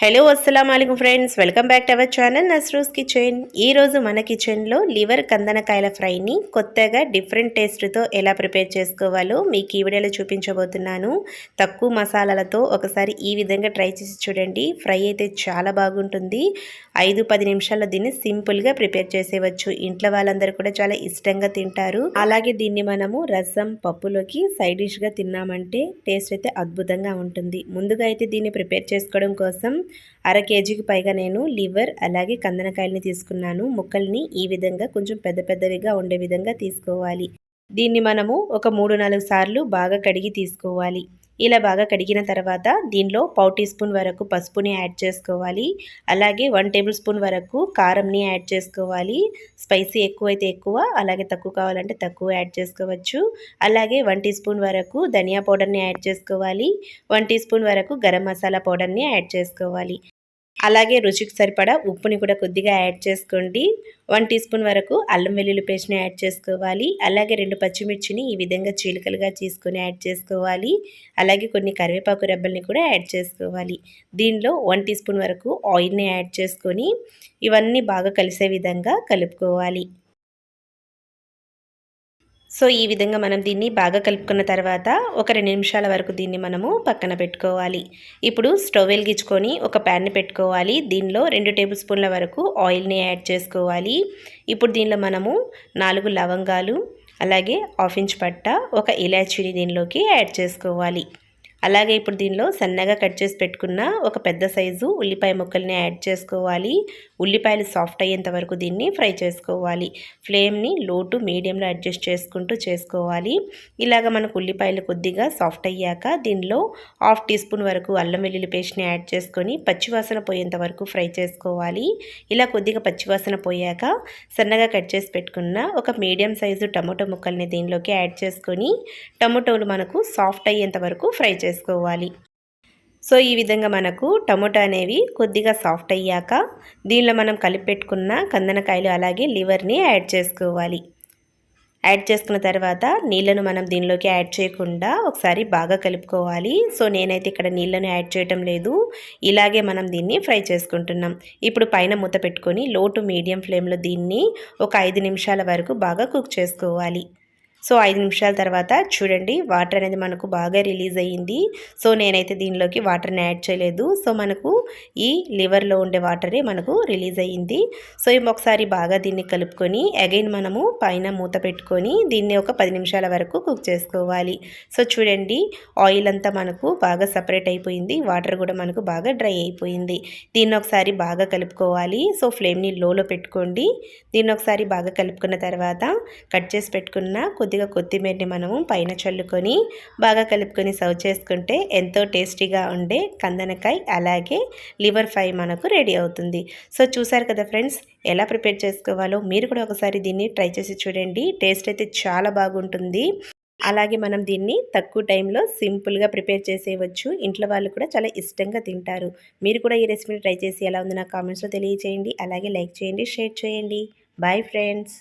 Hello అస్సలాముఅలైకుం friends, welcome back to our channel Nasrus kitchen. ఈరోజు మన కిచెన్లో లివర్ కందనకాయల ఫ్రైని కొత్తగా డిఫరెంట్ టేస్ట్తో ఎలా ప్రిపేర్ చేసుకోవాలో మీకు ఈ వీడియోలో చూపించబోతున్నాను. తక్కువ మసాలాలతో ఒకసారి ఈ విధంగా ట్రై చేసి చూడండి. ఫ్రై అయితే చాలా బాగుంటుంది. 5-10 నిమిషాల్లో దీన్ని సింపుల్గా ప్రిపేర్ చేసేవచ్చు. ఇంట్లో వాళ్ళందరూ కూడా చాలా ఇష్టంగా తింటారు. అలాగే దీన్ని మనము రసం పప్పులోకి సైడ్ డిష్గా తిన్నామంటే టేస్ట్ అయితే అద్భుతంగా ఉంటుంది. ముందుగా అయితే దీన్ని ప్రిపేర్ చేసుకోవడం కోసం అర కేజీకి పైగా నేను లివర్ అలాగే కందనకాయలని తీసుకున్నాను. ముక్కల్ని ఈ విధంగా కొంచెం పెద్ద పెద్దవిగా ఉండే విధంగా తీసుకోవాలి. దీన్ని మనము ఒక 3-4 సార్లు బాగా కడిగి తీసుకోవాలి. ఇలా బాగా కడిగిన తర్వాత దీనిలో పావు టీ స్పూన్ వరకు పసుపుని యాడ్ చేసుకోవాలి. అలాగే 1 టేబుల్ స్పూన్ వరకు కారంని యాడ్ చేసుకోవాలి. స్పైసీ ఎక్కువైతే ఎక్కువ, అలాగే తక్కువ కావాలంటే తక్కువ యాడ్ చేసుకోవచ్చు. అలాగే 1 టీ స్పూన్ వరకు ధనియా పౌడర్ని యాడ్ చేసుకోవాలి. 1 టీ స్పూన్ వరకు గరం మసాలా పౌడర్ని యాడ్ చేసుకోవాలి. అలాగే రుచికి సరిపడా ఉప్పుని కూడా కొద్దిగా యాడ్ చేసుకోండి. 1 టీ స్పూన్ వరకు అల్లం వెల్లుల్లి పేస్ట్ని యాడ్ చేసుకోవాలి. అలాగే 2 పచ్చిమిర్చిని ఈ విధంగా చీలికలుగా చేసుకొని యాడ్ చేసుకోవాలి. అలాగే కొన్ని కరివేపాకు రెబ్బల్ని కూడా యాడ్ చేసుకోవాలి. దీనిలో 1 టీ స్పూన్ వరకు ఆయిల్ని యాడ్ చేసుకొని ఇవన్నీ బాగా కలిసే విధంగా కలుపుకోవాలి. సో ఈ విధంగా మనం దీన్ని బాగా కలుపుకున్న తర్వాత ఒక 2 నిమిషాల వరకు దీన్ని మనము పక్కన పెట్టుకోవాలి. ఇప్పుడు స్టవ్ వెలిగించుకొని ఒక ప్యాన్ని పెట్టుకోవాలి. దీనిలో 2 టేబుల్ స్పూన్ల వరకు ఆయిల్ని యాడ్ చేసుకోవాలి. ఇప్పుడు దీనిలో మనము 4 లవంగాలు, అలాగే 1/2 ఇంచ్ పట్ట, ఒక ఇలాచీని దీనిలోకి యాడ్ చేసుకోవాలి. అలాగే ఇప్పుడు దీనిలో సన్నగా కట్ చేసి పెట్టుకున్న ఒక పెద్ద సైజు ఉల్లిపాయ ముక్కల్ని యాడ్ చేసుకోవాలి. ఉల్లిపాయలు సాఫ్ట్ అయ్యేంత వరకు దీన్ని ఫ్రై చేసుకోవాలి. ఫ్లేమ్ని లో టు మీడియంలో అడ్జస్ట్ చేసుకుంటూ చేసుకోవాలి. ఇలాగ మనకు ఉల్లిపాయలు కొద్దిగా సాఫ్ట్ అయ్యాక దీనిలో 1/2 టీ స్పూన్ వరకు అల్లం వెల్లుల్లి పేస్ట్ని యాడ్ చేసుకొని పచ్చివాసన పోయేంత వరకు ఫ్రై చేసుకోవాలి. ఇలా కొద్దిగా పచ్చివాసన పోయాక సన్నగా కట్ చేసి పెట్టుకున్న ఒక మీడియం సైజు టమాటో ముక్కల్ని దీనిలోకి యాడ్ చేసుకొని టమాటోలు మనకు సాఫ్ట్ అయ్యేంత వరకు ఫ్రై చేసుకోవాలి. సో ఈ విధంగా మనకు టమోటా అనేవి కొద్దిగా సాఫ్ట్ అయ్యాక దీనిలో మనం కలిపి పెట్టుకున్న కందనకాయలు అలాగే లివర్ని యాడ్ చేసుకోవాలి. యాడ్ చేసుకున్న తర్వాత నీళ్ళను మనం దీనిలోకి యాడ్ చేయకుండా ఒకసారి బాగా కలుపుకోవాలి. సో నేనైతే ఇక్కడ నీళ్ళను యాడ్ చేయటం లేదు, ఇలాగే మనం దీన్ని ఫ్రై చేసుకుంటున్నాం. ఇప్పుడు పైన మూత పెట్టుకొని లో టు మీడియం ఫ్లేమ్లో దీన్ని ఒక 5 నిమిషాల వరకు బాగా కుక్ చేసుకోవాలి. సో 5 నిమిషాల తర్వాత చూడండి, వాటర్ అనేది మనకు బాగా రిలీజ్ అయ్యింది. సో నేనైతే దీనిలోకి వాటర్ని యాడ్ చేయలేదు. సో మనకు ఈ లివర్లో ఉండే వాటరే మనకు రిలీజ్ అయ్యింది. సో ఒకసారి బాగా దీన్ని కలుపుకొని అగైన్ మనము పైన మూత పెట్టుకొని దీన్ని ఒక 10 నిమిషాల వరకు కుక్ చేసుకోవాలి. సో చూడండి, ఆయిల్ అంతా మనకు బాగా సపరేట్ అయిపోయింది, వాటర్ కూడా మనకు బాగా డ్రై అయిపోయింది. దీన్ని ఒకసారి బాగా కలుపుకోవాలి. సో ఫ్లేమ్ని లోలో పెట్టుకోండి. దీన్ని ఒకసారి బాగా కలుపుకున్న తర్వాత కట్ చేసి పెట్టుకున్న కొద్దిగా కొత్తిమీరని మనము పైన చల్లుకొని బాగా కలుపుకొని సర్వ్ చేసుకుంటే ఎంతో టేస్టీగా ఉండే కందనకాయ అలాగే లివర్ ఫ్రై మనకు రెడీ అవుతుంది. సో చూసారు కదా ఫ్రెండ్స్, ఎలా ప్రిపేర్ చేసుకోవాలో మీరు కూడా ఒకసారి దీన్ని ట్రై చేసి చూడండి. టేస్ట్ అయితే చాలా బాగుంటుంది. అలాగే మనం దీన్ని తక్కువ టైంలో సింపుల్గా ప్రిపేర్ చేసేయవచ్చు. ఇంట్లో వాళ్ళు కూడా చాలా ఇష్టంగా తింటారు. మీరు కూడా ఈ రెసిపీని ట్రై చేసి ఎలా ఉందో నాకు కామెంట్స్లో తెలియజేయండి. అలాగే లైక్ చేయండి, షేర్ చేయండి. Bye friends.